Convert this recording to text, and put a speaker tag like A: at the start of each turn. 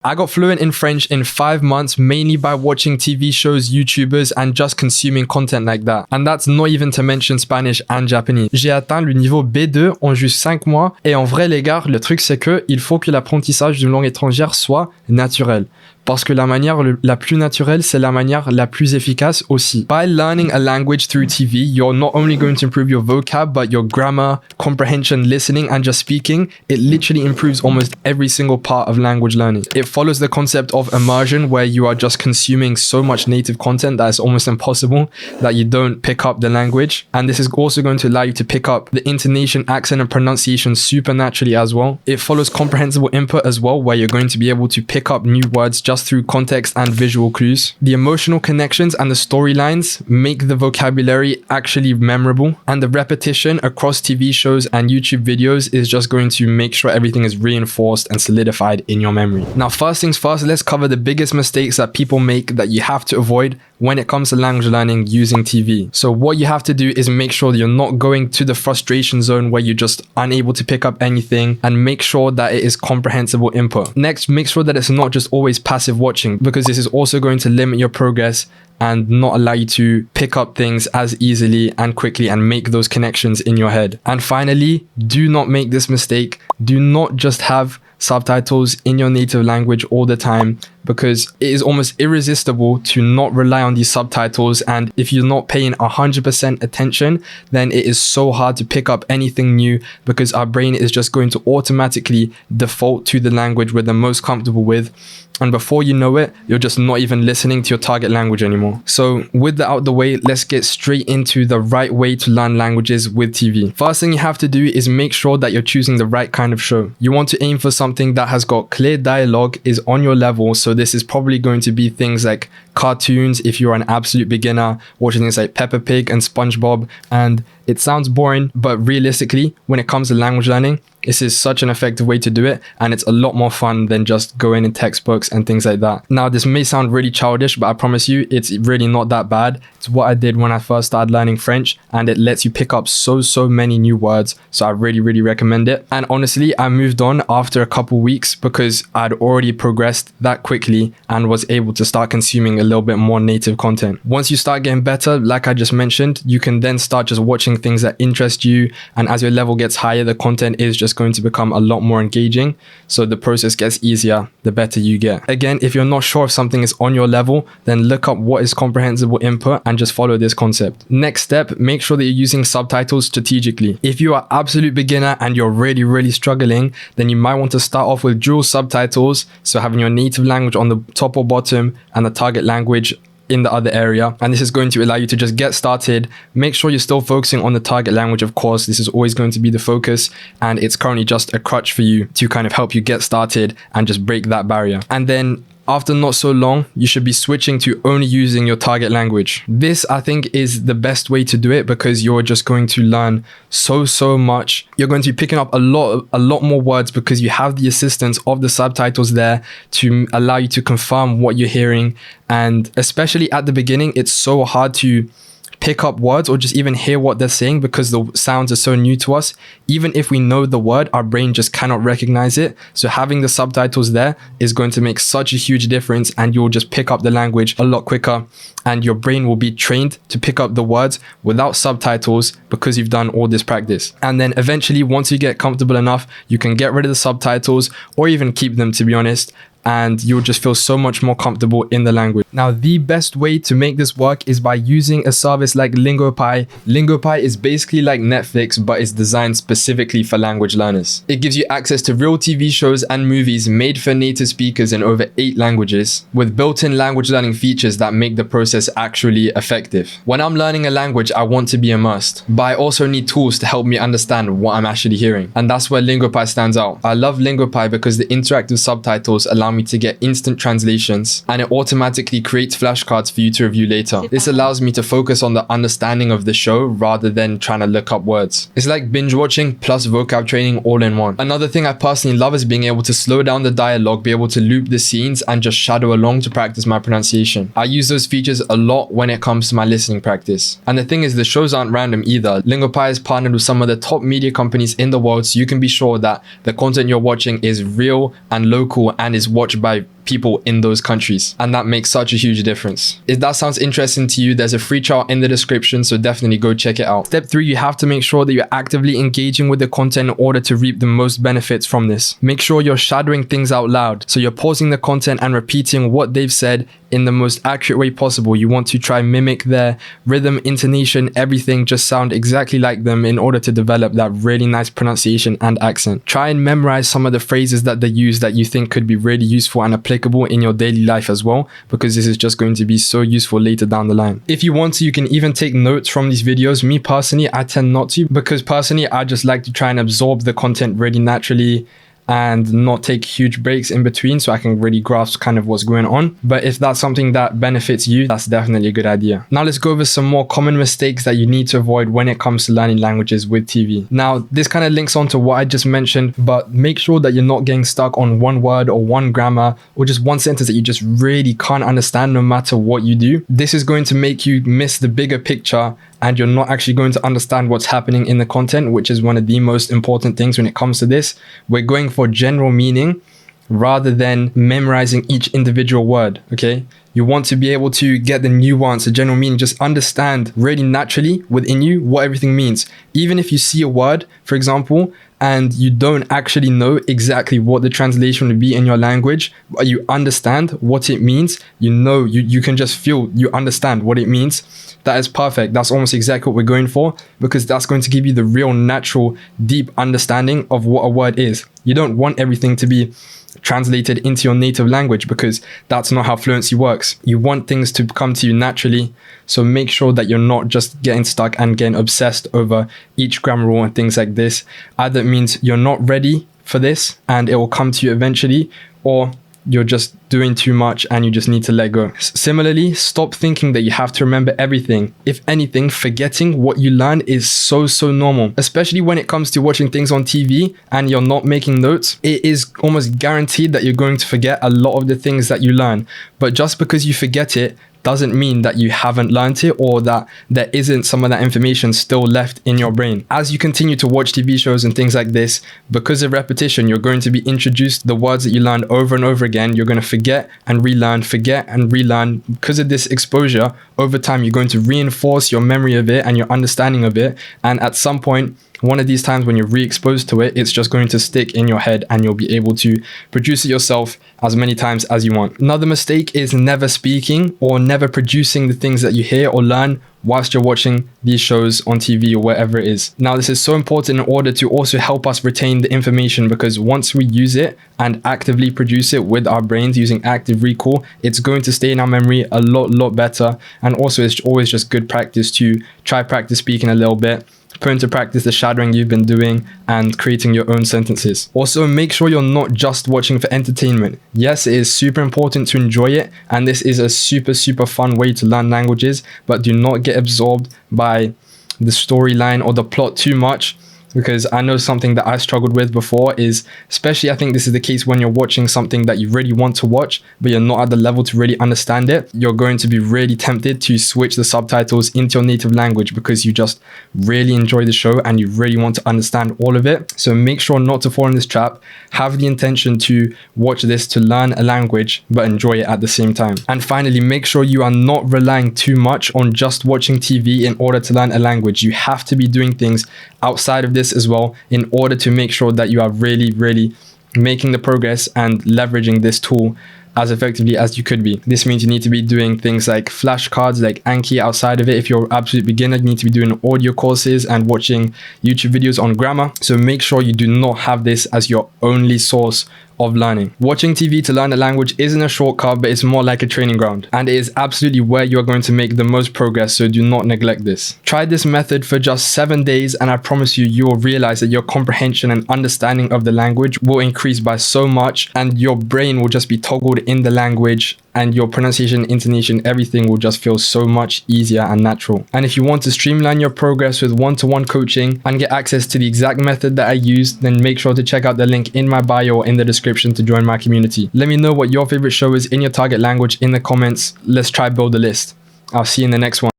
A: I got fluent in French in 5 months, mainly by watching TV shows, YouTubers, and just consuming content like that. And that's not even to mention Spanish and Japanese. J'ai atteint le niveau B2 en juste 5 mois. Et en vrai, les gars, le truc, c'est que il faut que l'apprentissage d'une langue étrangère soit naturel. Parce que la manière la plus naturelle, c'est la manière la plus efficace aussi. By learning a language through TV, you're not only going to improve your vocab, but your grammar, comprehension, listening, and just speaking. It literally improves almost every single part of language learning. It follows the concept of immersion, where you are just consuming so much native content that it's almost impossible that you don't pick up the language. And this is also going to allow you to pick up the intonation, accent, and pronunciation super naturally as well. It follows comprehensible input as well, where you're going to be able to pick up new words just through context and visual clues. The emotional connections and the storylines make the vocabulary actually memorable, and the repetition across TV shows and YouTube videos is just going to make sure everything is reinforced and solidified in your memory. Now, first things first, let's cover the biggest mistakes that people make that you have to avoid when it comes to language learning using TV. So what you have to do is make sure that you're not going to the frustration zone where you're just unable to pick up anything, and make sure that it is comprehensible input. Next, make sure that it's not just always passive watching, because this is also going to limit your progress and not allow you to pick up things as easily and quickly and make those connections in your head. And finally, do not make this mistake. Do not just have subtitles in your native language all the time, because it is almost irresistible to not rely on these subtitles. And if you're not paying 100% attention, then it is so hard to pick up anything new, because our brain is just going to automatically default to the language we're the most comfortable with. And before you know it, you're just not even listening to your target language anymore. So with that out the way, let's get straight into the right way to learn languages with TV. First thing you have to do is make sure that you're choosing the right kind of show. You want to aim for something that has got clear dialogue, is on your level. So this is probably going to be things like cartoons if you're an absolute beginner, watching things like Peppa Pig and SpongeBob. And it sounds boring, but realistically, when it comes to language learning, this is such an effective way to do it, and it's a lot more fun than just going in textbooks and things like that. Now, this may sound really childish, but I promise you, it's really not that bad. It's what I did when I first started learning French, and it lets you pick up so many new words. So I really recommend it. And honestly, I moved on after a couple weeks because I'd already progressed that quickly and was able to start consuming a little bit more native content. Once you start getting better, like I just mentioned, you can then start just watching things that interest you. And as your level gets higher, the content is just going to become a lot more engaging. So the process gets easier the better you get. Again, if you're not sure if something is on your level, then look up what is comprehensible input and just follow this concept. Next step, make sure that you're using subtitles strategically. If you are absolute beginner and you're really struggling, then you might want to start off with dual subtitles. So having your native language on the top or bottom and the target language in the other area. And this is going to allow you to just get started. Make sure you're still focusing on the target language, of course. This is always going to be the focus, and it's currently just a crutch for you to kind of help you get started and just break that barrier. And then after not so long, you should be switching to only using your target language. This, I think, is the best way to do it, because you're just going to learn so much. You're going to be picking up a lot more words because you have the assistance of the subtitles there to allow you to confirm what you're hearing. And especially at the beginning, it's so hard to pick up words or just even hear what they're saying because the sounds are so new to us. Even if we know the word, our brain just cannot recognize it. So having the subtitles there is going to make such a huge difference, and you'll just pick up the language a lot quicker, and your brain will be trained to pick up the words without subtitles because you've done all this practice. And then eventually, once you get comfortable enough, you can get rid of the subtitles or even keep them, to be honest, and you'll just feel so much more comfortable in the language. Now, the best way to make this work is by using a service like LingoPie. LingoPie is basically like Netflix, but it's designed specifically for language learners. It gives you access to real TV shows and movies made for native speakers in over 8 languages, with built-in language learning features that make the process actually effective. When I'm learning a language, I want to be immersed, but I also need tools to help me understand what I'm actually hearing. And that's where LingoPie stands out. I love LingoPie because the interactive subtitles allow me to get instant translations, and it automatically creates flashcards for you to review later. This allows me to focus on the understanding of the show rather than trying to look up words. It's like binge watching plus vocab training all in one. Another thing I personally love is being able to slow down the dialogue, be able to loop the scenes, and just shadow along to practice my pronunciation. I use those features a lot when it comes to my listening practice. And the thing is, the shows aren't random either. LingoPie is partnered with some of the top media companies in the world, so you can be sure that the content you're watching is real and local and is what watched by people in those countries, and that makes such a huge difference. If that sounds interesting to you, there's a free trial in the description, so definitely go check it out. Step 3, you have to make sure that you're actively engaging with the content in order to reap the most benefits from this. Make sure you're shadowing things out loud, so you're pausing the content and repeating what they've said in the most accurate way possible. You want to try mimic their rhythm, intonation, everything, just sound exactly like them in order to develop that really nice pronunciation and accent. Try and memorize some of the phrases that they use that you think could be really useful and applicable in your daily life as well, because this is just going to be so useful later down the line. If you want to, you can even take notes from these videos. Me personally, I tend not to, because personally I just like to try and absorb the content really naturally and not take huge breaks in between, so I can really grasp kind of what's going on. But if that's something that benefits you, that's definitely a good idea. Now let's go over some more common mistakes that you need to avoid when it comes to learning languages with TV. Now this kind of links on to what I just mentioned, but make sure that you're not getting stuck on one word or one grammar or just one sentence that you just really can't understand no matter what you do. This is going to make you miss the bigger picture, and you're not actually going to understand what's happening in the content, which is one of the most important things when it comes to this. We're going for general meaning rather than memorizing each individual word, okay? You want to be able to get the nuance, the general meaning, just understand really naturally within you what everything means. Even if you see a word, for example, and you don't actually know exactly what the translation would be in your language, but you understand what it means, you can just feel you understand what it means. That is perfect. That's almost exactly what we're going for, because that's going to give you the real natural, deep understanding of what a word is. You don't want everything to be translated into your native language, because that's not how fluency works. You want things to come to you naturally, so make sure that you're not just getting stuck and getting obsessed over each grammar rule and things like this. Either it means you're not ready for this and it will come to you eventually, or you're just doing too much and you just need to let go. Similarly, stop thinking that you have to remember everything. If anything, forgetting what you learn is so normal, especially when it comes to watching things on TV and you're not making notes. It is almost guaranteed that you're going to forget a lot of the things that you learn. But just because you forget it doesn't mean that you haven't learned it or that there isn't some of that information still left in your brain. As you continue to watch TV shows and things like this, because of repetition, you're going to be introduced the words that you learned over and over again. You're going to forget and relearn, forget and relearn. Because of this exposure, over time, you're going to reinforce your memory of it and your understanding of it. And at some point, one of these times when you're re-exposed to it, it's just going to stick in your head and you'll be able to produce it yourself as many times as you want. Another mistake is never speaking or never producing the things that you hear or learn whilst you're watching these shows on TV or wherever it is. Now, this is so important in order to also help us retain the information, because once we use it and actively produce it with our brains using active recall, it's going to stay in our memory a lot better. And also, it's always just good practice to try practice speaking a little bit, put into practice the shadowing you've been doing, and creating your own sentences. Also, make sure you're not just watching for entertainment. Yes, it is super important to enjoy it, and this is a super fun way to learn languages, but do not get absorbed by the storyline or the plot too much. Because I know something that I struggled with before is, especially I think this is the case when you're watching something that you really want to watch, but you're not at the level to really understand it, you're going to be really tempted to switch the subtitles into your native language because you just really enjoy the show and you really want to understand all of it. So make sure not to fall in this trap. Have the intention to watch this to learn a language, but enjoy it at the same time. And finally, make sure you are not relying too much on just watching TV in order to learn a language. You have to be doing things outside of this as well in order to make sure that you are really making the progress and leveraging this tool as effectively as you could be. This means you need to be doing things like flashcards, like Anki outside of it. If you're an absolute beginner, you need to be doing audio courses and watching YouTube videos on grammar. So make sure you do not have this as your only source of learning. Watching TV to learn a language isn't a shortcut, but it's more like a training ground, and it is absolutely where you're going to make the most progress, so do not neglect this. Try this method for just 7 days and I promise you will realize that your comprehension and understanding of the language will increase by so much, and your brain will just be toggled in the language, and your pronunciation, intonation, everything will just feel so much easier and natural. And if you want to streamline your progress with one-to-one coaching and get access to the exact method that I used, then make sure to check out the link in my bio or in the description to join my community. Let me know what your favorite show is in your target language in the comments. Let's try build a list. I'll see you in the next one.